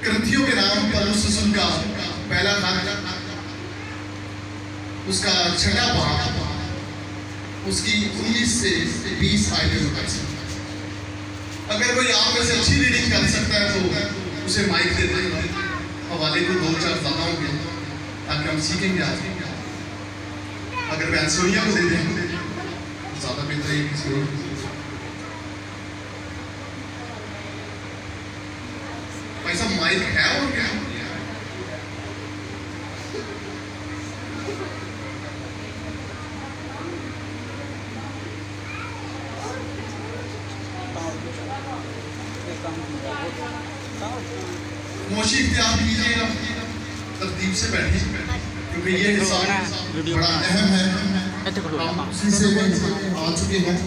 کرنتھیوں کے نام پولس رسول کا پہلا خط اس کا 6واں باب اس کی 19 سے 20 آیتیں مقدس۔ اگر کوئی آپ میں سے اچھی ریڈنگ کر سکتا ہے تو اسے مائک دے دیں، حوالے کو 2-4 زیادہ ہوں گے تاکہ ہم سیکھیں گے آج۔ اگر بینسونیا کو دے دیں زیادہ بہتر ہے کسی اور۔ بھائی صاحب مائک ہے اور کیا؟ موشی اختیار کیجیے گا، ترتیب سے بیٹھیں کیونکہ یہ حصہ بڑا اہم ہے۔ ہم اسی سے آ چکے ہیں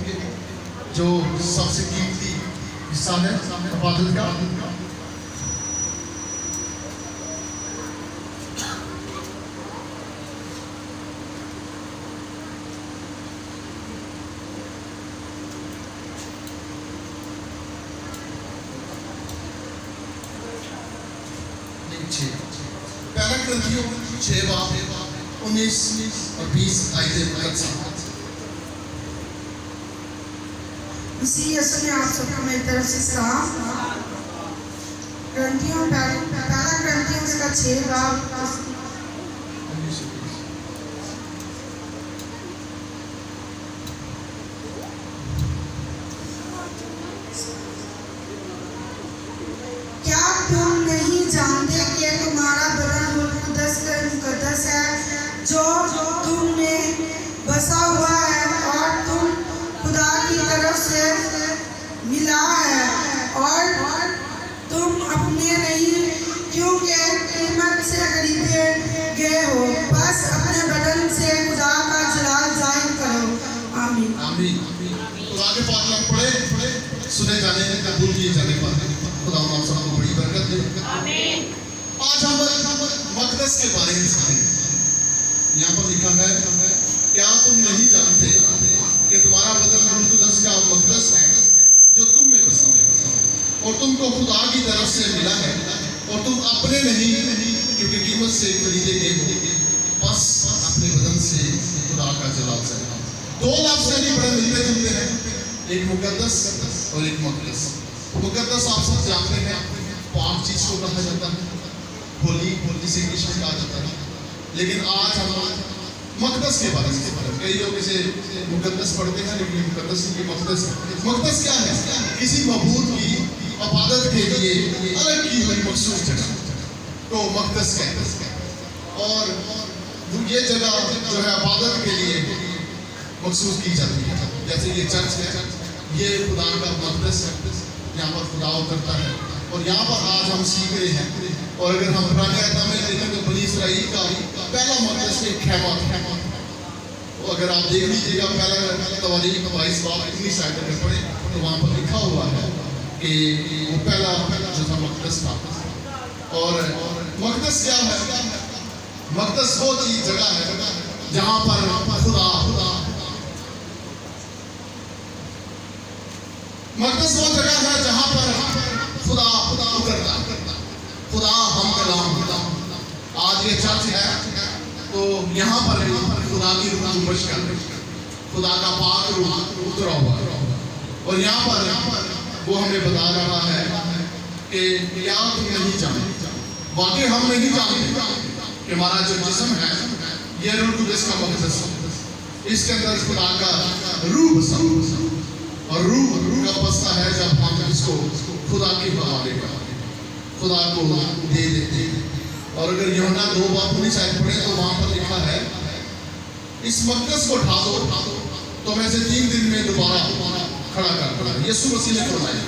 جو سب سے قیمتی حصہ ہے عبادت کا۔ پہلا کرنتھیوں 6 باب 19 اور 20 آیتیں مقدس۔ مسیح یسوع نے آپ سب کو میری طرف سے سلام۔ پہلا کرنتھیوں اس کا 6 باب کیا تم نہیں جانتے کہ تمہارا بدن روح القدس کا مقدس ہے جو تم میں بسا ہوا ہے اور تم خدا کی طرف سے ملا ہے اور تم اپنے نہیں کیونکہ قیمت سے خریدے گئے ہو، بس اپنے بدن سے خدا کا جلال ظاہر کرو۔ آمین۔ آمین۔ خدا کے پاک نام پڑھے سنے جانے ہیں، قبول کیے جانے پر خدا آپ سب کو بڑی برکت دے۔ آمین۔ آج ہم مقدس کے بارے میں سنیں۔ یہاں پر لکھا ہے کیا تم نہیں جانتے کہ تمہارا بدن روح القدس کا مقدس ہے جو تم میں بسا ہے اور تم کو خدا کی طرف سے ملا ہے اور تم اپنے نہیں کیونکہ قیمت سے خریدے گئے ہو، بس اپنے بدن سے خدا کا جلال ظاہر کرو۔ 2 لفظ نہیں بڑے ملتے جلتے ہیں، ایک مقدس اور ایک مقدس۔ مقدس آپ سب جانتے ہیں پاک چیز کو کہا جاتا ہے، ہولی جسے انگلش میں کہا جاتا ہے، لیکن آج ہم مقدس کے بارے میں پڑھیں۔ کئی لوگ اسے مقدس پڑھتے ہیں لیکن مقدس کی مقدس مقدس کیا ہے؟ کسی معبود کی عبادت کے لیے الگ کی ہوئی مخصوص جگہ تو مقدس کہتے ہیں، اور یہ جگہ جو ہے عبادت کے لیے مخصوص کی جاتی ہے۔ جیسے یہ چرچ ہے، یہ خدا کا مقدس ہے، یہاں پر خدا اترتا ہے اور یہاں پر آج ہم سیکھ رہے ہیں۔ اور اگر ہم پرانے اعداد میں دیکھیں تو بنی اسرائیل کا پہلا مقدس ایک خیمہ تھا۔ اگر آپ دیکھ لیجیے گا پہلا تواریخ 22 باب 19 آیت میں پڑھیں تو وہاں پر لکھا ہوا ہے کہ وہ پہلا جو تھا مقدس تھا۔ اور مقدس کیا ہے؟ مقدس وہ چیز جگہ ہے جہاں پر خدا مقدس وہ جگہ ہے جہاں پر خدا اترتا ہے، خدا ہم کلام ہوتا۔ آج یہ چرچ ہے تو یہااں پر خدا کی روح جنبش کر رہی ہے، خدا کا پاک روح اترا ہوا ہے، اور یہاں پر وہ ہمیں بتا رہا ہے کہ کیا تم نہیں جانتے، واقعی ہم نہیں جانتے کہ ہمارا جو جسم ہے یہ روح القدس کا مقدس ہے، اس کے اندر خدا کا روح بسا اور روح کا بستا ہے جب ہم اس کو خدا کے حوالے کرتے ہیں، خدا کو دے دیتے ہیں۔ اور اگر یوحنا 2 باب 19 آیت پڑھیں تو وہاں پر لکھا ہے اس مقدس کو اٹھا دو تو میں سے 3 دن میں دوبارہ کھڑا کر دوں گا۔ یسوع مسیح نے فرمایا،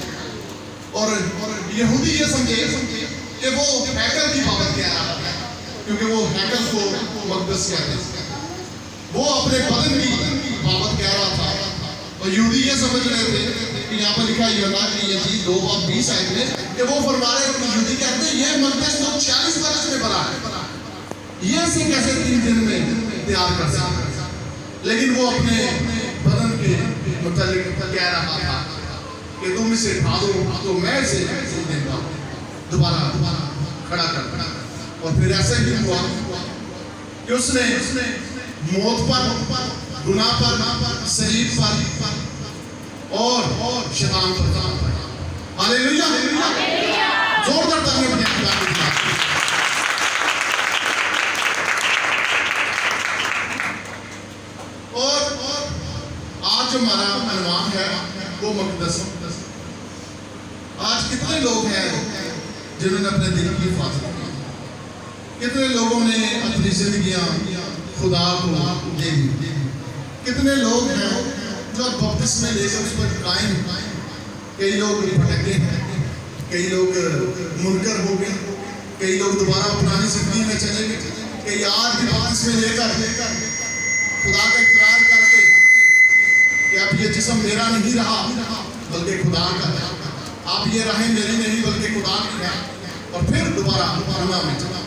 اور یہودی یہ سمجھے کہ وہ ہیکل کی بابت کہہ رہا ہے کیونکہ وہ ہیکل کو مقدس کہتے ہیں، وہ اپنے بدن کی بابت کہہ رہا تھا، اور یہودی یہ سمجھ رہے تھے کہ یہاں پر لکھا ہے یوحنا کی یہ چیز 2 باب 20 آیت میں کہ وہ فرما رہے ہیں، یہودی کہتے ہیں یہ مقدس تو 40 برس میں بنا ہے، یہ سے کیسے 3 دن میں تیار کر سکتے ہیں؟ لیکن وہ اپنے بدن کے متعلق کہہ رہا تھا کہ تم اسے کھا دو تو میں اسے دوں گا، دوبارہ खड़ा कर। और फिर ऐसा ही हुआ कि उसने मौत पर, गुनाह पर, शरीर पर और शैतान पर काम किया। हालेलुया, जोरदार तालियां बजाएं खुदा के लिए। और आज हमारा अनुमान है वो मकदस। आज कितने लोग हैं जिन्होंने अपने दिल की हिफाजत की? कितने लोगों ने अपनी जिंदगियां खुदा को दे दी? कितने लोग हैं जो बपतिस्मा लेकर उस पर कायम? कई लोग भटके हैं, कई लोग मुनकर हो गए, कई लोग दोबारा पुरानी जिंदगी में चले गए, कई आज भी बपतिस्मा लेकर खुदा का इकरार करके कि अब ये जिस्म मेरा नहीं रहा बल्कि खुदा का है, अब ये राहें मेरी नहीं बल्कि खुदा की है, और फिर दोबारा गुनाह में चला।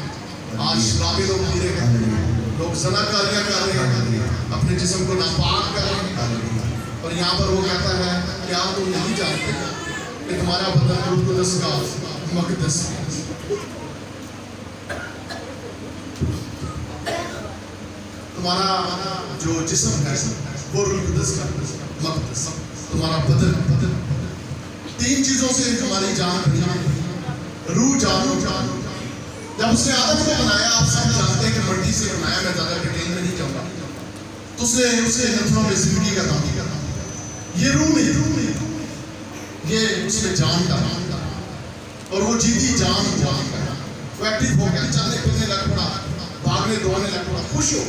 आज शराबी लोग पी रहे हैं, लोग ज़नाकारियां कर रहे हैं, अपने जिस्म को नापाक कर रहे हैं, और यहाँ पर वो कहता है कि आप तुम नहीं जानते कि तुम्हारा बदन रूह कुदस का मकदस है। तुम्हारा जो जिस्म है वो रूह कुदस का मकदस, तुम्हारा बदन। तीन चीजों से हमारी जान बनी, रूह, जान। जब उसने आदम को बनाया, आप सब जानते हैं कि मिट्टी से बनाया, मैं ज्यादा डिटेल में नहीं जाऊंगा, तो उसने नथनों में जिंदगी का दाम दिया। ये रूह नहीं, ये उसने जान का, और वो जीती जान का, वो एक्टिव हो गया, चलने फिरने लग पड़ा, भागने दौड़ने लग पड़ा, खुश हो।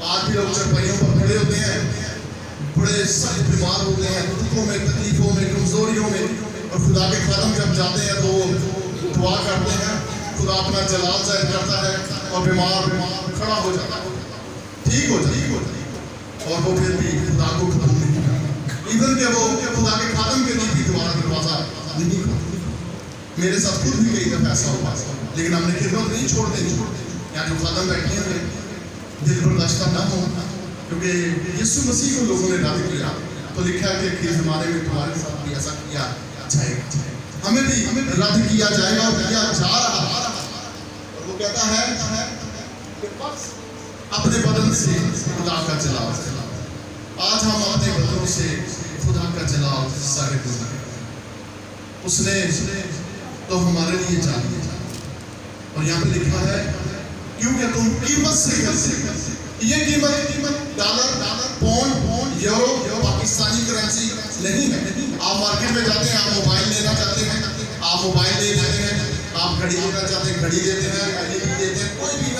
आज भी लोग चरपाइयों पर खड़े होते हैं, बड़े सारे बीमार होते हैं, दुखों में, तकलीफों में, कमजोरियों में, और खुदा के कदम जब जाते हैं तो वो दुआ करते हैं, खुदा अपना जलाल जाहिर करता है, और बीमार खड़ा हो जाता है, ठीक हो जाता है, और वो फिर भी खुदा को कबूल नहीं करता। इवन के वो खुदा के खादम के लिए भी तुम्हारा दरवाजा नहीं खोलता। मेरे साथ खुद भी कई दफा ऐसा हुआ, लेकिन हमने खिदमत नहीं छोड़ दी। यहाँ जो खादम बैठे हैं दिल बर्दाश्त ना हो, क्योंकि यीशु मसीह को लोगों ने रद्द किया, तो लिखा है कि आखिरी ज़माने में तुम्हारे साथ भी ऐसा किया जाएगा, हमें भी रद्द किया जाएगा और किया जा रहा। और वो कहता है कि बस अपने बदन से खुदा का जलाल। आज हम अपने बदनों से खुदा का जलाल साबित हो सके। उसने तो हमारे लिए जान दिया, और यहाँ पे लिखा है क्योंकि तुम कीमत से करते। ये कीमत dollar, pound, euro, Pakistani currency नहीं है। आप मार्केट में जाते हैं, आप मोबाइल लेना चाहते हैं, आप मोबाइल ले लेते हैं, आप घड़ी लेना चाहते हैं, घड़ी लेते हैं, LED लेते हैं, कोई भी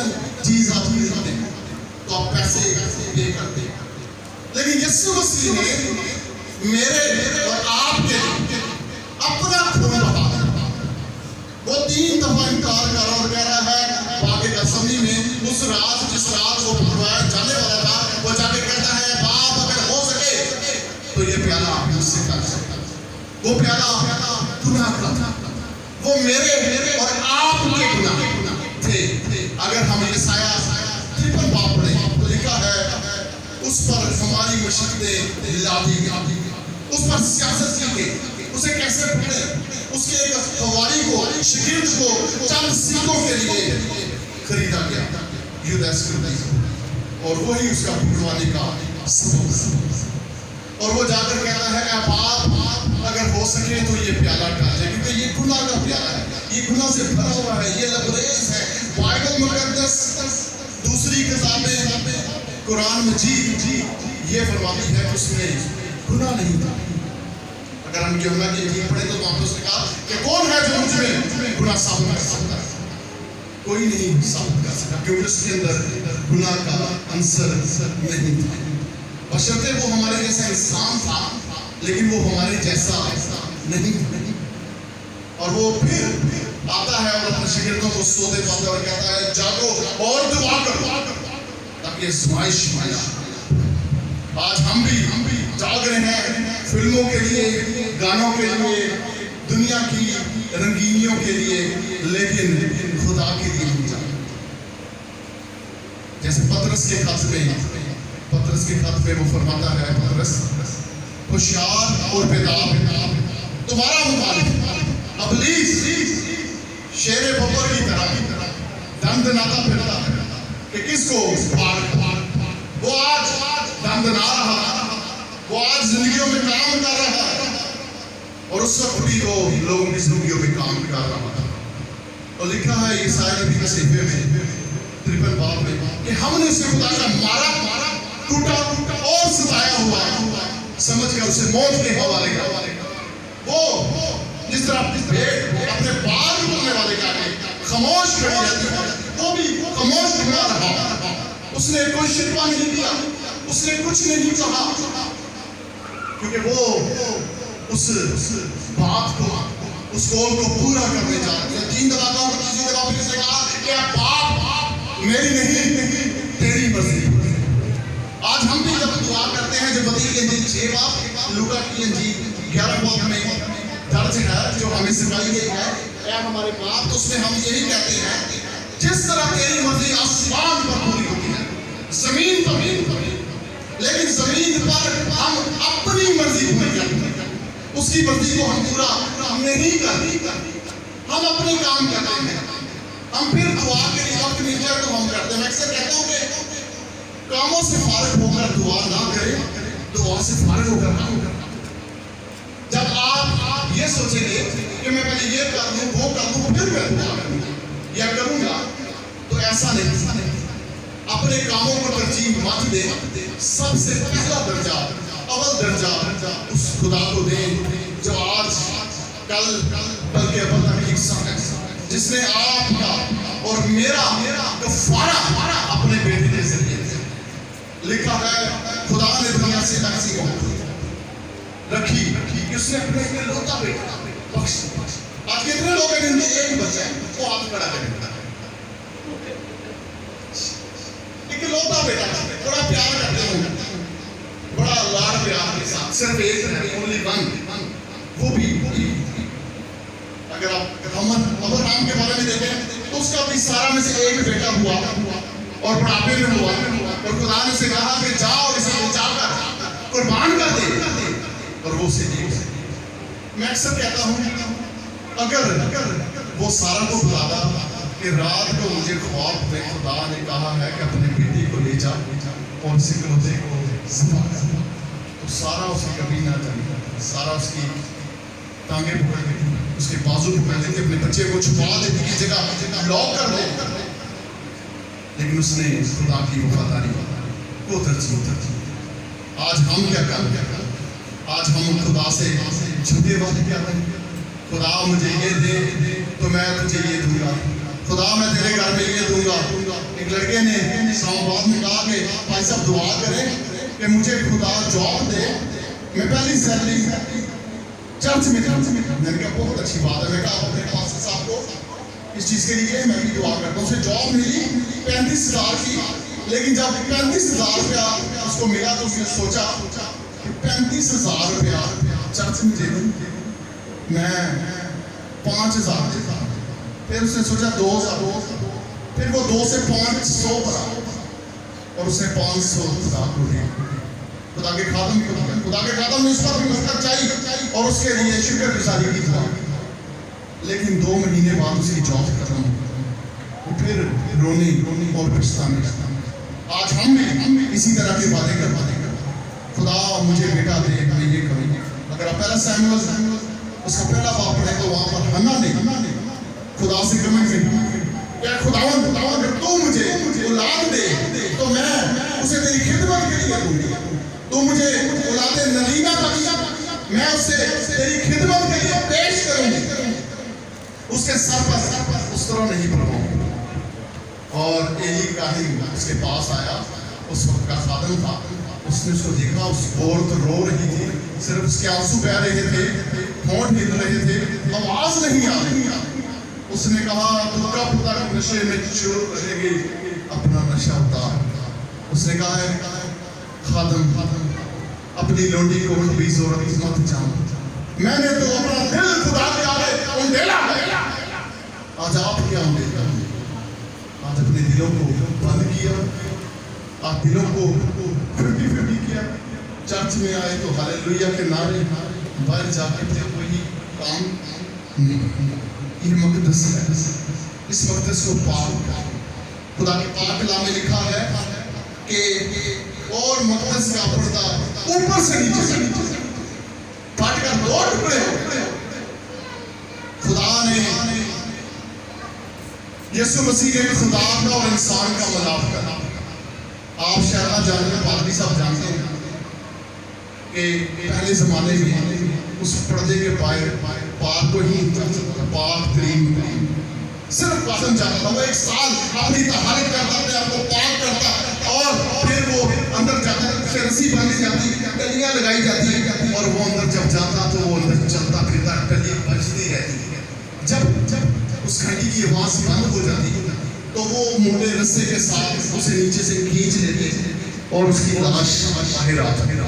चीज आप खरीदते हैं तो आप पैसे पे करते हैं। लेकिन यीशु मसीह ने मेरे और आपके अपना खून बहा, वो 3 दफा इनकार कर रहा और कह रहा है बाकी असम्बली में उस रात जिस रात वो पकड़वाया जाने वाला था, वो जाके कहता है बाप अगर हो सके तो ये प्याला मुझसे कर सकता, वो प्याला गुनाह का था, वो मेरे और आपके गुनाह थे। अगर हम यशाया 53 बाप पढ़े तो लिखा है उस पर हमारी मुश्किलें लादी गई, उस पर सियासत की गई। उसे कैसे पकड़े? उसके एक हवारी को, शागिर्द को चंद सिक्कों के लिए खरीदा गया युद्ध और वही उसका पकड़वाने का सबब। और वो जाकर कहता है बाप अगर हो सके तो ये प्याला टल जाए, क्योंकि ये गुनाह का प्याला है, ये गुनाह से भरा हुआ है, ये लबरेज है। बाइबल मुकद्दस, दूसरी किताबें, कुरान मजीद ये फरमाती है कि उसमें गुनाह नहीं था। अगर हम यूहन्ना की इंजील पढ़े तो वहां पे उसने कहा कि कौन है जो मुझ में गुनाह साबित कर सकता है? कोई नहीं साबित कर सकता, क्योंकि उसके अंदर गुनाह का अंसर नहीं था। बशर्ते वो हमारे जैसा इंसान था, लेकिन वो हमारे जैसा नहीं। और वो फिर आता है और अपने शागिर्दों को सोते पाता और कहता है जागो और दुआ करो ताकि आजमाइश में ना। आज हम भी जाग रहे हैं फिल्मों के लिए, गानों के लिए, दुनिया की रंगीनियों के लिए, लेकिन खुदा के लिए नहीं जाग। जैसे पतरस के खत में वो फरमाता है, पतरस होशियार और बेदार तुम्हारा मुखालिफ इब्लीस शेर बब्बर की तरह दंदनाता फिरता कि किसको पार। वो आज दंदना रहा, वो आज जिंदगियों में काम कर रहा है और उस वक्त भी वो लोगों की जिंदगियों में काम कर रहा था। और लिखा है ईसाई नबी के सहीफे में 53 बाब में कि हमने उसे खुदा का मारा टूटा और सताया हुआ समझकर उसे मौत के हवाले कर। वो जिस तरह भेड़ अपने बाल निकलने वाले के आगे खामोश खड़ी रहती है, वो भी खामोश खड़ा रहा। उसने कोई शिकवा नहीं दिया, उसने कुछ नहीं कहा, क्योंकि वो उस बात को, उस कौल को पूरा करने जा रहे हैं। 3 दफा कहा, तीसरी दफा फिर से कहा कि बाप मेरी नहीं तेरी मर्जी। आज हम भी जब दुआ करते हैं, जब मत्ती की इंजील 6 बाब, लूका की इंजील 11 बाब में दर्ज है जो हमें सिखाई गई है, ऐ हमारे बाप, तो उसमें हम यही कहते हैं जिस तरह तेरी मर्जी आसमान पर पूरी होती है जमीन पर, लेकिन जमीन पर हम अपनी मर्जी पूरी करते हैं, उसकी मर्जी को हम पूरा नहीं करते, हम अपने काम करते हैं। हम फिर दुआ के लिए वक्त मिल जाए तो हम करते हैं। मैं अक्सर कहता हूँ कि कामों से फारिग होकर दुआ ना करें, दुआ से फारिग होकर काम करें। जब आप ये सोचेंगे कि मैं पहले ये कर दूं, वो कर दूं, फिर मैं दुआ करूंगा या करूंगा, तो ऐसा नहीं। अपने कामों को तरजीह मत दे, सबसे पहला दर्जा, अव्वल दर्जा उस खुदा को दे जो आज कल बल्कि अब तक हिस्सा है, जिसने आपका और मेरा कफारा अपने बेटे के जरिए लिखा है। खुदा ने दुनिया से ऐसी मोहब्बत रखी कि उसने अपने इकलौता बेटा बख्श दिया। आज कितने लोग हैं जिनके एक बच्चा है, वो हाथ खड़ा करेगा, इकलौता बेटा, बड़ा प्यार करते होंगे, बड़ा लाड प्यार के साथ, सिर्फ एक है, ओनली वन। वो भी अगर आप अब्राहम के बारे में देखें तो उसका भी सारा में से एक बेटा हुआ और बुढ़ापे में हुआ, और खुदा ने उसे कहा कि जाओ इसे ले जाकर कुर्बान कर दे, और वो उसे दे। मैं अक्सर कहता हूँ अगर वो सारा को बुलाता कि रात को मुझे ख्वाब में खुदा ने कहा है कि अपने बेटे को ले जा और उस इकलौते को ज़िंदा कर, तो सारा उसे कभी ना जाने, सारा उसकी टांगे पकड़ लेती, उसके बाजू पकड़ लेती, अपने बच्चे को छुपा देती की जगह लॉक कर दे, लेकिन उसने खुदा की वफादारी को तरजीह। आज हम क्या कर, आज हम खुदा से झूठे वादे क्या करें। खुदा मुझे ये दे तो मैं तुझे ये दूंगा, खुदा मैं तेरे घर में ये दूंगा। एक लड़के ने इस्लामाबाद में कहा कि भाई साहब दुआ करें कि मुझे खुदा जॉब दे, मैं पहली सैलरी चर्च में था। मैंने कहा बहुत अच्छी बात है। मैं कहा अपने पास साहब को इस चीज़ के लिए मैं भी दुआ करता हूँ। उसे जॉब मिली 35,000 की, लेकिन जब 35,000 रुपया उसको मिला तो उसने सोचा कि 35,000 रुपया चर्च में दे दूँ, मैं 5,000 देता। फिर उसने सोचा 2,000, फिर वो 2 से 500 बढ़ा और उसने 500 खुदा को दिया। खुदा के खादम को दिया, खुदा के खादम ने उस पर भी बरकत चाहिए और उसके लिए शुक्रगुजारी की दुआ। लेकिन 2 महीने बाद उसकी जॉब खत्म हो, वो फिर रोने और पछताने लगा। आज हम भी इसी तरह के वादे करते हैं, खुदा मुझे बेटा दे, मैं ये करूँ। अगर आप पहला सैमुएल उसका पहला बाप पढ़े तो वहाँ पर हन्ना ने खुदा से कमेंट की, क्या खुदावन अगर तू मुझे औलाद दे तो मैं उसे तेरी खिदमत के लिए दूंगी, तू मुझे औलाद नलीना बख्श, मैं उसे तेरी खिदमत के लिए पेश करूंगी, उसके सर पर उस तरह नहीं पड़वाऊंगा। और एली काहिन उसके पास आया, उस वक्त का खादम था, उसने उसको देखा, उस औरत रो रही थी, सिर्फ उसके आंसू बह रहे थे, होंठ हिल रहे थे, आवाज नहीं आ रही। उसने कहा तू कब तक नशे में चूर रहेगी, अपना नशा उतार। उसने कहा है खादम अपनी लोंडी को कभी ज़रूरत मत जान, मैंने तो अपना दिल खुदा के आगे उंडेला है। आज आप क्या उंडेला, आज अपने दिलों को बंद किया, आप दिलों को 50-50 किया। चर्च में आए तो हालेलुया के नारे, बाहर जाके फिर वही काम یہ مقدس ہے, اس مقدس کو پاک. خدا کے پاک کلام میں لکھا ہے کہ اور مقدس کا پردہ اوپر سے نیچے سے پھٹ کر 2 ٹکڑے ہو. خدا نے یسوع مسیح کے خدا کا اور انسان کا ملاپ کرا. آپ شاید نہ جانتے ہیں, پادری صاحب جانتے ہیں کہ پہلے زمانے میں اس پردے کے پائے پاک کو ہی پاک ترین صرف پاسن جاتا تھا. وہ 1 سال اپنی طہارت کرتا تھا, آپ کو پاک کرتا, اور پھر وہ اندر جاتا, پھر رسی باندھی جاتی, کلیاں لگائی جاتی, اور وہ اندر جب جاتا تو وہ اندر چلتا پھرتا, کلی بجتی رہتی. جب اس گھنٹی کی آواز بند ہو جاتی تو وہ موٹے رسے کے ساتھ اسے نیچے سے کھینچ لیتے اور اس کی لاش باہر آتی.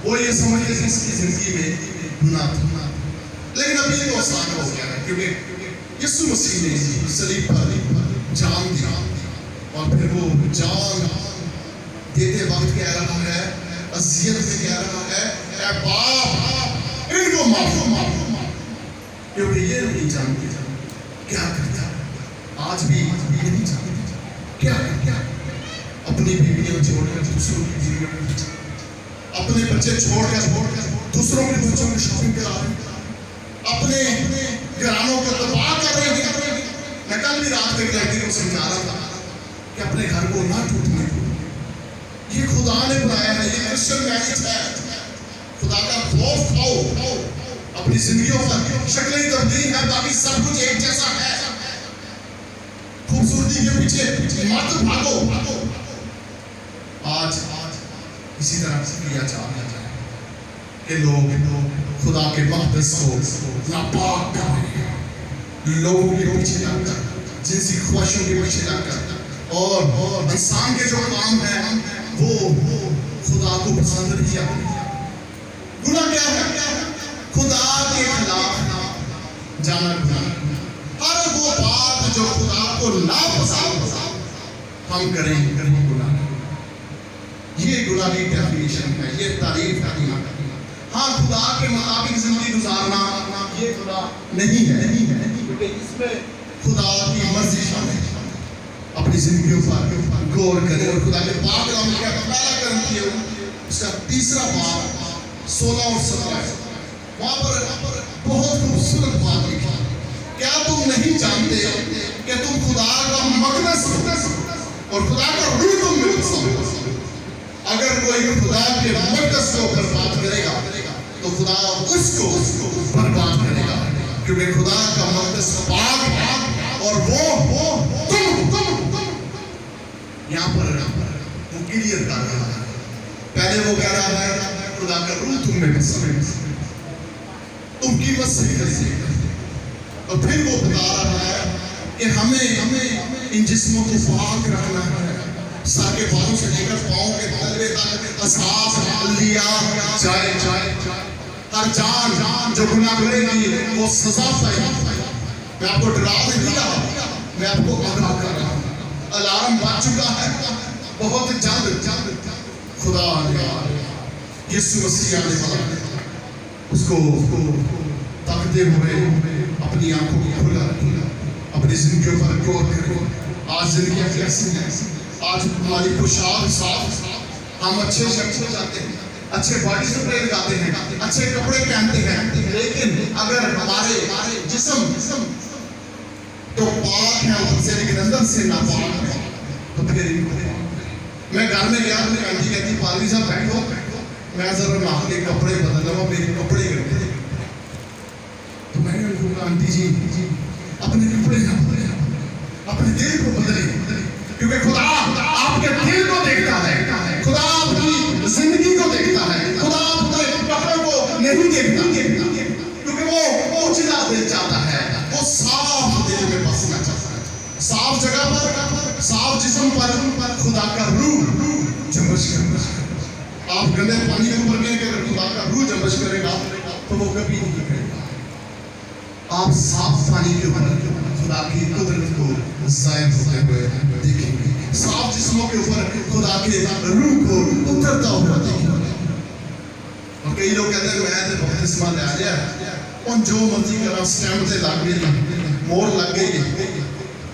وہ یہ سمجھتے کہ اس کی زندگی میں گناہ تھا, لیکن ابھی تو آسان ہو گیا ہے, کیونکہ یسوع مسیح نے صلیب پر جان دیا, اور پھر وہ جان دیتے وقت کہہ رہا ہے, اذیت میں کہہ رہا ہے, اے باپ ان کو معاف, کیونکہ یہ نہیں جانتے کیا کرتا. آج بھی یہ نہیں جانتے کیا کرتا. اپنی بیویاں چھوڑ کر دوسروں کی بیویوں میں, اپنے بچے چھوڑ کر دوسروں کے بچوں کی شاپنگ کرا رہے ہیں, اپنے گھرانوں کو تباہ کر رہے ہیں. میں کل بھی رات ایک لڑکی کو سمجھا رہا تھا کہ اپنے گھر کو نہ ٹوٹنے دو. یہ خدا نے بنایا ہے, یہ کرسچن میریج ہے. خدا کا خوف کھاؤ, اپنی زندگیوں پر شکلیں تبدیل ہے, باقی سب کچھ ایک جیسا ہے. خوبصورتی کے پیچھے مت بھاگو. آج اسی طرح سے کیا جاتا ہے کہ لوگ خدا کے مقدس کو ناپاک کر رہے ہیں, لوگوں کے پیچھے لگ کر, جنسی خواہشوں کے پیچھے لگ کر, اور انسان کے جو کام ہیں وہ خدا کو پسند نہیں آتے. گناہ کیا ہے؟ خدا کے خلاف جانا گناہ. ہر وہ بات جو خدا کو ناپسند ہم کریں گناہ. یہ گناہ کی ڈیفینیشن ہے, یہ تعریف ہے گناہ کا. ہاں, خدا کے مطابق زندگی گزارنا یہ گناہ نہیں ہے, کیونکہ اس میں خدا کی مرضی شامل ہے. اپنی زندگیوں پر غور کریں, اور خدا کے پاک کلام میں پہلا کرنتھیوں اس کا 3 باب 16 اور 17 وہاں پر بہت خوبصورت بات لکھی. کیا تم نہیں جانتے کہ تم خدا کا مقدس ہو اور خدا کا روح تم میں بسا ہو؟ اگر کوئی خدا کے مقدس کو برباد کرے گا تو خدا اس کو برباد کرے گا, کیونکہ خدا کا مقدس پاک ہے, اور وہ تم یہاں پر وہ کلیئر کر رہا ہے. پہلے وہ کہہ رہا ہے خدا کا روح تم میں بسا ہے, تم قیمت سے خریدے, اور پھر وہ بتا رہا ہے کہ ہمیں ان جسموں کو پاک رکھنا ہے, سر کے بالوں سے لے کر پاؤں کے تلوے تک احساس لیا جائے. ہر جان جو گناہ کرے گی وہ سزا پائے گی. میں آپ کو ڈرا نہیں رہا, میں آپ کو آگاہ کر رہا ہوں. الارم بج چکا ہے, بہت جلد خدا یسوع مسیح آنے والا ہے. اس کو تاکتے ہوئے اپنی آنکھوں کو کھلا رکھنا, اپنی زندگیوں پر غور کرو. آج زندگیاں کیسی ہیں؟ آج ہماری پوشاک صاف, ہم اچھے شخص ہو جاتے ہیں, اچھے باڈی سپرے لگاتے ہیں, اچھے کپڑے پہنتے ہیں, لیکن اگر ہمارے جسم تو پاک ہے اوپر سے لیکن اندر سے ناپاک ہے تو پھر میں گھر میں گیا تو میری آنٹی کہتی پادری صاحب بیٹھو, میں ذرا نہا کے کپڑے بدل رہا ہوں, میرے کپڑے گندے. تو میں نے ان کو کہا آنٹی جی اپنے کپڑے نہ بدلیں, اپنے دل کو بدلیں, کیونکہ خدا آپ کے دل کو دیکھتا ہے, خدا آپ کی زندگی کو دیکھتا ہے, خدا آپ کے کپڑوں کو نہیں دیکھتا, کیونکہ وہ اچلا دل چاہتا ہے, وہ صاف دل میں بسنا چاہتا ہے, صاف جگہ پر, صاف جسم پر خدا کا روح جنبش کرنا. آپ گندے پانی کے اوپر گئے کہ اگر خدا کا روح جنبش کرے گا تو وہ کبھی نہیں کرے گا. آپ صاف پانی کے اوپر خدا کی قدرت کو ظاہر ہوتے ہوئے دیکھیں گے, صاف جسموں کے اوپر خدا کے روح کو اترتا ہوا دیکھیں گے. اور کئی لوگ کہتے ہیں میں تو بپتسمہ لے آیا, ان جو مرضی کرا سٹیمپ تے لگ گئی مور لگ گئی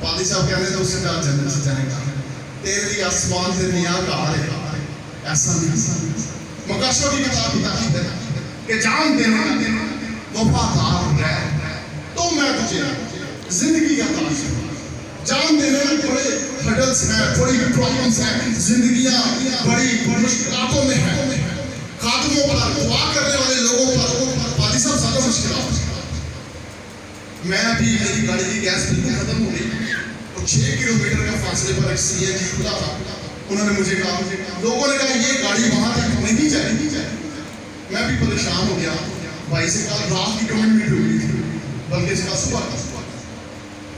پادی صاحب کہنے تو اس سے جنت سے جائے گا تیرے لیے آسمان سے نیا گھر ہے ایسا نہیں مکاشفہ کی کتاب کی تاکید ہے کہ جان دینے وفادار رہ تو میں تجھے زندگی کا تاج جان دینے میں بڑے ہڈلز ہیں بڑی پرابلمز ہیں زندگیاں بڑی مشکلاتوں میں ہیں خاتموں پر دعا کرنے والے لوگوں پر پادی صاحب زیادہ مشکلات میں ابھی میری گاڑی کی گیس بالکل ختم ہو گئی اور 6 کلومیٹر کا فاصلے پر ایک سی این جی کھلا تھا انہوں نے مجھے کہا لوگوں نے کہا یہ گاڑی وہاں تک نہیں جائے میں بھی پریشان ہو گیا بھائی سے کہا رات کی کمنٹمنٹ ہوئی تھی بلکہ اس کا صبح کا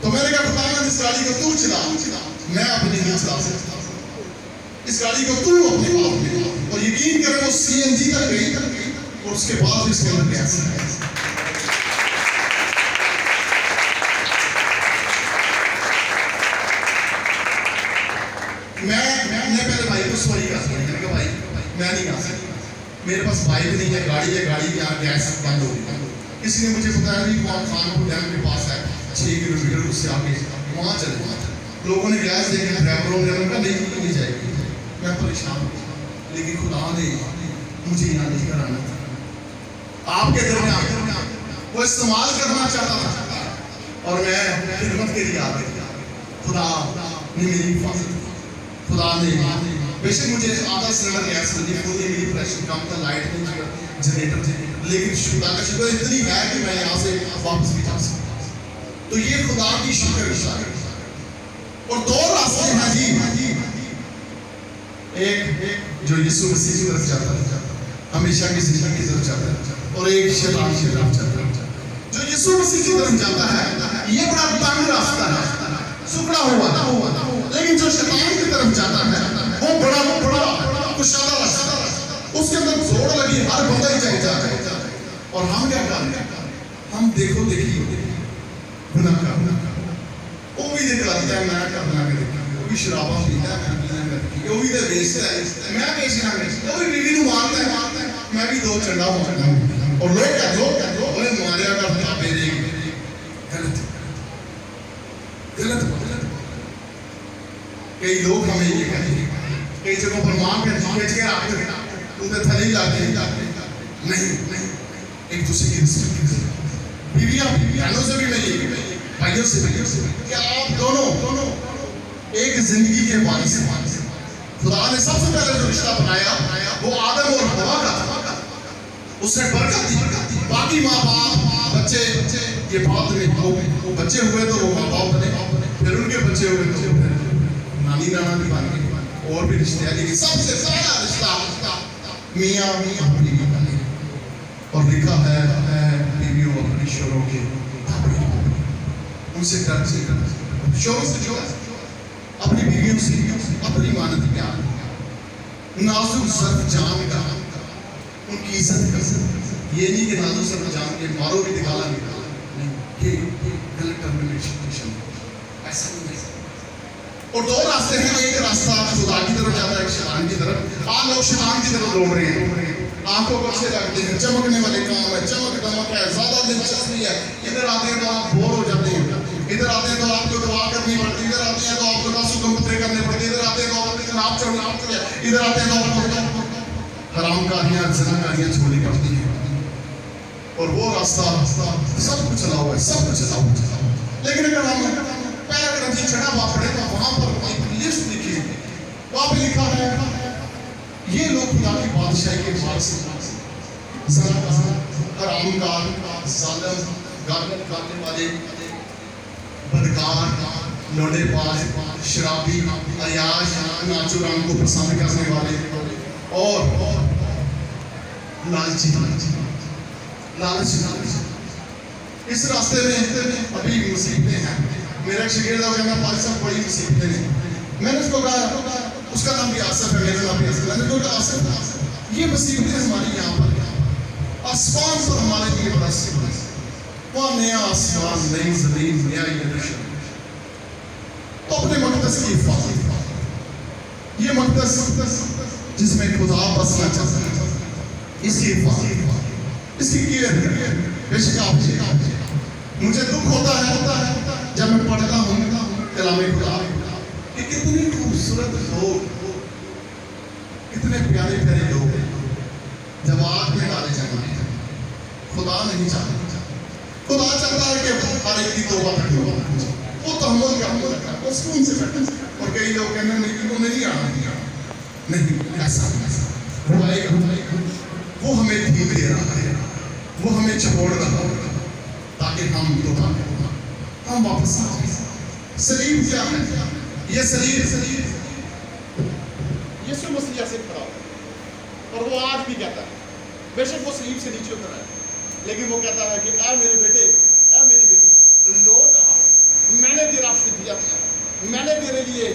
تو میں نے کہا پتا نا اس گاڑی کو تو چلا میں اپنی نہیں چلا سکتا اس گاڑی کو تو اپنے آپ میں اور یقین کریں وہ سی این جی تک گئی اور اس کے بعد اس کے اندر گیس میں نے پہلے بھائی کو سوری کہا میں نے کہا بھائی میں نہیں کہا سکتا میرے پاس بائک نہیں ہے گاڑی کی یہاں گیس بند ہو گئی کسی نے مجھے بتایا بھی وہاں خانپور ڈیم کے پاس ہے 6 کلومیٹر اس سے آگے وہاں چلے لوگوں نے گیس دیکھا ڈرائیوروں نے کہا نہیں جائے گی میں پریشان ہوں لیکن خدا نے مجھے یہاں نہیں کرانا تھا آپ کے درمیان وہ استعمال کرنا چاہتا تھا اور میں خدمت کے لیے آ گیا خدا نے میری حفاظت خدا نے بے شک مجھے آدھا سلنڈر گیس ملی خود ہی میری پریشر کم تھا لائٹ نہیں جنریٹر تھے لیکن خدا کا شکر اتنی ہے کہ میں یہاں سے واپس بھی جا سکتا تو یہ خدا کی شکر اور 2 راستے ہیں جی ایک جو یسوع مسیح کی طرف جاتا ہے ہمیشہ کی زندگی کی طرف جاتا ہے اور ایک شیطان کی طرف جاتا ہے جو یسوع مسیح کی طرف جاتا ہے یہ بڑا تنگ راستہ ہے سکڑا ہوا لیکن جو شیطان کی طرف جاتا ہے وہ بڑا کشادہ راستہ اس کے اندر زور لگی ہر بندہ ہی چاہے جاتا ہے اور ہم کیا کرتے ہیں ہم دیکھو دیکھی گناہ کرنا وہ بھی دیکھ لاتا ہے میں کرنا وہ بھی شرابہ پیتا ہے میں پینا کرتی وہ بھی دے بیچتا ہے میں بیچنا کرتی وہ بھی بیوی کو مارتا ہے میں بھی 2 چنڈا مارتا ہوں اور لوگ کہتے ہیں ماریا کرتا میرے غلط کئی لوگ ہمیں یہ کہتے ہیں کئی جگہوں پر ماں کھینچ کے آتے ہیں انہیں تھلی لاتے ہیں نہیں ایک دوسرے کی رسپیکٹ کریں بیویاں بہنوں سے بھی نہیں بھائیوں سے بھی کیا آپ دونوں ایک زندگی کے وارث ہیں خدا نے سب سے پہلے جو رشتہ بنایا وہ آدم اور حوا کا تھا اس نے برکت دی باقی ماں باپ بچے یہ بات میں بچے ہوئے تو وہ ماں باپ بنے پھر ان کے بچے ہوئے تو نانی نانا بھی بن گئے اور بھی رشتے ہیں لیکن سب سے پہلا رشتہ میاں بیوی کا اور لکھا ہے بیویوں اپنی شوہروں کے ان سے شوہروں سے جو اپنی بیویوں سے اپنی مانت پیار نازک سر جان کا ان کی عزت کر یہ نہیں کہ نازک سر جان کے مارو بھی نکالا نہیں یہ غلط ٹرمینیشن ایسا نہیں ہے اور 2 راستے ہیں ایک راستہ خدا کی طرف جاتا ہے ایک شیطان کی طرف آپ لوگ شیطان کی طرف دوڑ رہے ہیں آنکھوں کو اچھے لگتے ہیں چمکنے والے کام ہے چمک دمک ہے زیادہ دلچسپی ہے ادھر آتے ہیں تو آپ بور ہو جاتے ہیں ادھر آتے ہیں تو آپ کو دعا کرنی پڑتی ہے ادھر آتے ہیں تو آپ کو رسو کمپترے کرنے پڑتے ہیں ادھر آتے ہیں تو آپ کو جناب چڑھنا پڑتا ہے ادھر آتے ہیں تو آپ کو حرام کاریاں زنا کاریاں چھوڑنی پڑتی ہیں اور وہ راستہ سب کچھ چلا ہوا ہے سب کچھ چلا ہوا ہے لیکن اگر ہم پہلا گرنتھی چھٹا باپ پڑھے تو وہاں پر ایک لسٹ لکھی ہے وہاں پہ لکھا ہے یہ لوگ خدا کی بادشاہی کے وارث ہیں زنا حرام کار ظالم غارت کرنے والے بدکار لوڑے باز شرابی عیاش ناچوران کو پسند کرنے والے اور لالچی اس راستے میں ابھی مصیبتیں ہیں میرا ایک شاگرد ہے کہنا پاک صاحب بڑی مصیبتیں ہیں میں نے اس کو کہا اس کا نام بھی آصف ہے میرا نام بھی آصف ہے میں نے کہا آصف یہ مصیبتیں ہماری یہاں پر آسمان پر ہمارے لیے بڑا سکھ ہے وہاں نیا آسمان نئی زمین نیا یروشلم تو اپنے مقدس کی حفاظت یہ مقدس جس میں خدا بسنا چاہتا ہے اس کی حفاظت اس کی کیئر बेशक आप मुझे दुख होता है जब मैं पढ़ता हूँ कलाम खुदा कि कितने खूबसूरत लोग, कितने प्यारे प्यारे लोग जब आग में डाले जाएंगे। खुदा नहीं चाहता, खुदा चाहता है कि हर एक की तौबा करनी हो, वो तहम्मुल करता है, वो सुकून से बैठा है। और कई लोग कहने नहीं कि उन्हें नहीं आना, नहीं ऐसा वो आएगा, वो हमें धीरे दे रहा है, वो हमें छोड़ रहा है ताकि हम तौबा करें, हम वापस आ जाए। सलीब क्या है? ये सलीब यीशु मसीह से खड़ा है और वो आज भी कहता है, बेशक वो सलीब से नीचे उतर है, लेकिन वो कहता है कि ऐ मेरे बेटे, ऐ मेरी बेटी, लौट आ, मैंने तेरा फिदिया दिया है, मैंने तेरे लिए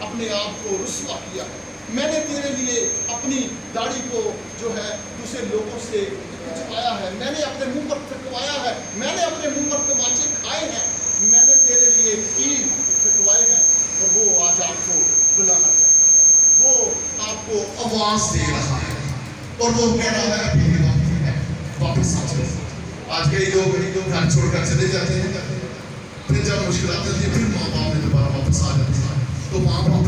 अपने आप को रुस्वा किया है, मैंने तेरे लिए अपनी दाढ़ी को जो है दूसरे लोगों से छुपाया है, मैंने अपने मुंह पर थकवाया है, मैंने अपने मुंह पर तमाचे खाए हैं, मैंने तेरे लिए कील थकवाए हैं। और वो आज आपको बुला रहा है, वो आपको आवाज दे रहा है और वो कह रहा है अभी भी वक्त है, वापस आ जाओ। आज कई लोग घर छोड़कर चले जाते हैं, फिर जब मुश्किल आती है फिर माँ बाप में दोबारा वापस आ जाते हैं, तो माँ बाप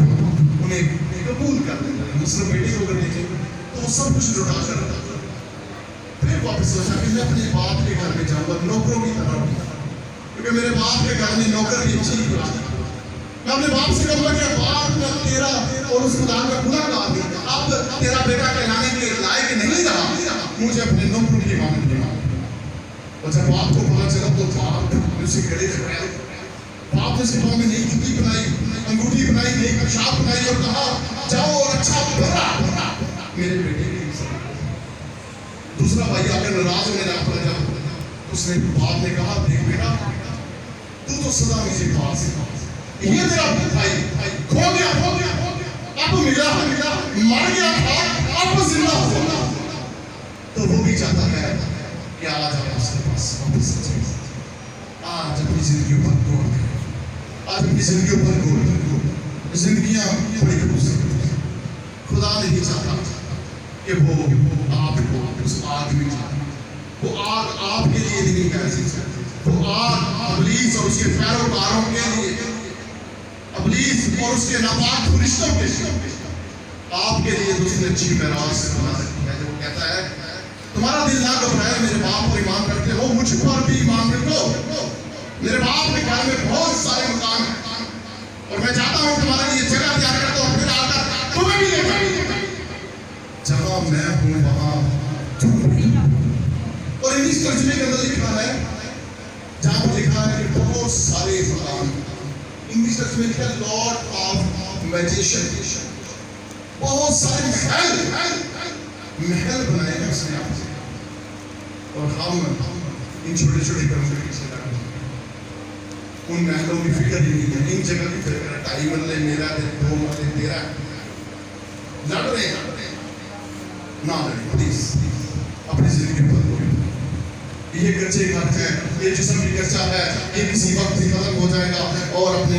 उन्हें कबूल कर लेते हैं, मुस्लिम बेटी को कर देते हैं, तो वो सब कुछ लुटा कर फिर वापस सोचा कि मैं अपने बाप के घर में जाऊँगा नौकरों की तरह, क्योंकि मेरे बाप के घर में नौकर भी अच्छी नहीं। मैं अपने बाप से कहूँगा कि बाप मैं तेरा और उस खुदा का गुनाहगार हूँ, अब तेरा बेटा कहलाने के लायक नहीं रहा, मुझे अपने नौकरों की मांग दिया। और जब बाप को पता चला तो बाप उसे गले लगाए, बाप ने उसके पाँव में नई जूती बनाई, अंगूठी बनाई, नई पेशाब बनाई और कहा जाओ और अच्छा भरा मेरे बेटे के लिए। दूसरा भाई आकर नाराज होने लगा, उसने बाप ने कहा देख बेटा तू तो सदा मेरे पास है, ये तेरा भाई खो गया, अब मिला मर गया था, अब जिंदा हुआ, तो वो भी चाहता है कि आज आप उसके पास वापस आ जाइए। आज अपनी जिंदगी पर गौर करें, आज अपनी जिंदगी पर गौर करें। जिंदगियां बड़ी खूबसूरत हैं, खुदा नहीं चाहता कि वो आपको उस आग में जाए, वो आग आपके लिए नहीं है, वो आग इब्लीस और उसके पैरोकारों के लिए, इब्लीस और उसके नापाक फरिश्तों के लिए, आपके लिए उसने अच्छी मेराज बना रखी है। जो कहता है तुम्हारा दिल ना घबराए, मेरे बाप पर ईमान रखते हो, मुझ पर भी ईमान रखो, मेरे बाप के घर में बहुत सारे मकान हैं और मैं चाहता हूँ तुम्हारे लिए जगह तैयार करता हूँ, फिर आकर तुम्हें भी ले जाऊंगा, जहां मैं हूँ वहां तुम भी। और इंग्लिश तर्जुमे के अंदर लिखा है, जहां पर लिखा है कि बहुत सारे मकान, इंग्लिश तर्जुमे लिखा है लॉर्ड ऑफ मैजिशियन, बहुत सारे महल बनाए हैं उसने आपसे, और हम इन छोटे छोटे कर्मों के पीछे लग रहे हैं। उन महलों की फिक्र ही नहीं है, इन जगह की फिक्र है, 2.5 मरले मेरा है, 2 मरले तेरा, लड़ रहे हैं ना लड़े प्लीज, अपनी जिंदगी पर ये कच्चे घर है, ये जिस्म की कच्चा है, ये किसी वक्त ही खत्म हो जाएगा। और अपने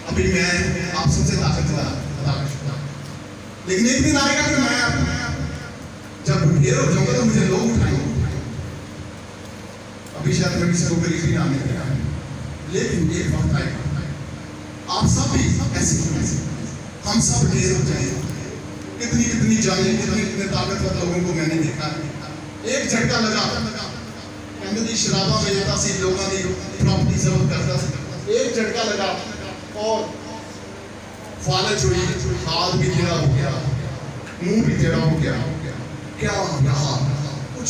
अभी मैं आप सबसे ताकतवर, लेकिन एक दिन आएगा कि मैं जब ढेर हो जाऊंगा तो मुझे लोग उठाएंगे। अभी शायद मैं किसी को करीब ही ना मिलेगा, लेकिन एक वक्त आएगा आप सब भी ऐसे हम सब ढेर हो जाएंगे। कितनी जाने कितने ताकतवर लोगों को मैंने देखा है, एक झटका लगा कहते जी शराबा में जाता सी, लोगों की प्रॉपर्टी जब्त करता सी, एक झटका लगा और फालच हुई, हाथ भी टेढ़ा हो गया, मुंह भी टेढ़ा हो गया, क्या रहा कुछ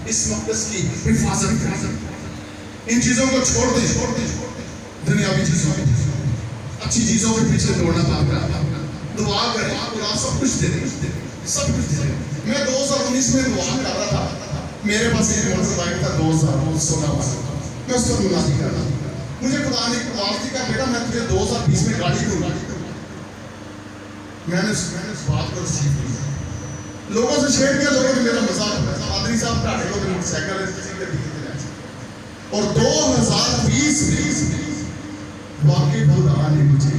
इस मकदस की हिफाजत करें, इन चीजों को छोड़ दे, दुनियावी चीजों अच्छी चीजों के पीछे दौड़ना पड़ता, दुआ करें खुदा सब कुछ दे दे, सब कुछ दे दे। मैं 2019 में दुआ कर रहा था, मेरे पास एक मोटरसाइकिल था 2016 वाला, मैं उस पर मुनादी कर रहा था, मुझे खुदा ने आवाज दी का बेटा मैं तुझे 2020 में गाड़ी दूंगा। मैंने उस बात को रिसीव किया, लोगों से शेयर किया, लोगों ने मेरा मजाक उड़ाया, पादरी साहब का को मोटरसाइकिल और 2020 में वाकई खुदा ने मुझे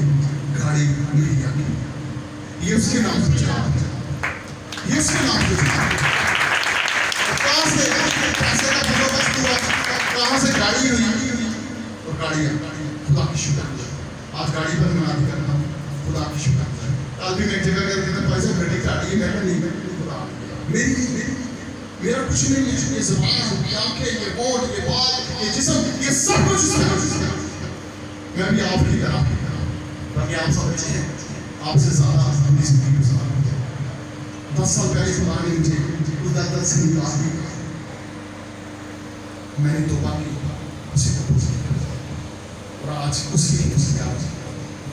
गाड़ी मुहैया की, ये उसके नाम से चला, ये उसके नाम से चला। कहाँ से पैसे का बंदोबस्त हुआ, कहाँ से गाड़ी हुई, और गाड़ियाँ खुदा की शुक्र। आज गाड़ी पर मैं याद करता हूँ, खुदा की शुक्र। कल भी मैं एक जगह गया था, पैसे बेटी गाड़ी है, मैं नहीं, खुदा मेरा कुछ नहीं है, ये ज़बान, ये आंखें, ये होंठ, ये बाल, ये जिस्म, ये सब कुछ उसका। मैं भी आपकी तरह, बाकी आप सब अच्छे हैं, आपसे ज़्यादा अपनी ज़िंदगी गुज़ार। 10 साल पहले खुदा ने मुझे उस दर्द से निकाल दिया, मैंने तौबा की, उसी को पूछ लिया, और आज उसी की मुझे आज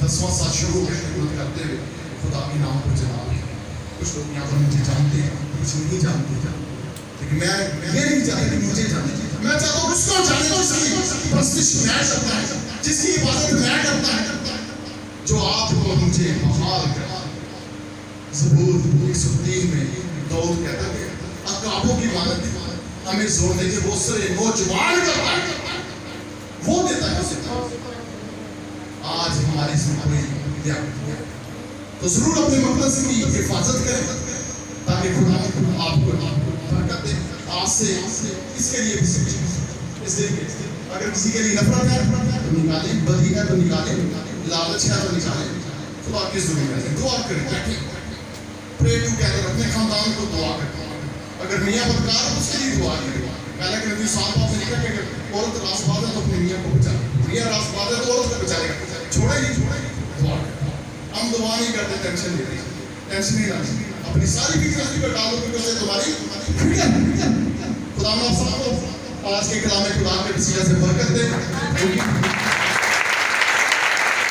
10वां साल शुरू हो गया खिदमत करते हुए खुदा के नाम पर जनाब। कुछ लोग यहाँ पर मुझे जानते हैं, कुछ नहीं जानते, लेकिन मैं ये नहीं चाहता कि मुझे जाने, मैं चाहता हूँ उसको जाने जिसकी परस्तिश मैं करता है, जिसकी इबादत मैं करता है, जो आपको मुझे बहाल करता है। ज़बूर 103 में दाऊद कहता है अकाबों की मानत हमें जोर देके वो सरे नौजवान करता है, वो देता है उसे। आज हमारी इसमें कोई तो जरूर अपने मक़सद की हिफाजत करें ताकि खुदा आपको बरकत दे। आज से इसके लिए भी सोचें, इस दिन के अगर किसी के लिए नफरत है तो निकालें, बदी है तो निकालें, लालच है तो निकालें। खुदा की ज़रूरत है, दुआ करें, प्रे टुगेदर, अपने खानदान को दुआ करें। अगर मियाँ बदकार है तो उसके लिए दुआ करें। पहले कि नबी साहब आपने लिखा कि अगर औरत रासबाज है तो अपने मियाँ को बचा, मियाँ रासबाज है तो औरत को बचाएगा, छोड़े नहीं दुआ करें। हम दुआ नहीं करते, टेंशन लेते, टेंशन नहीं लाते, अपनी सारी फिक्र उसी पर डालो क्योंकि उससे तुम्हारी फिक्र। खुदा आप सबको आज के कलाम खुदा के वसीले से बरकत दे।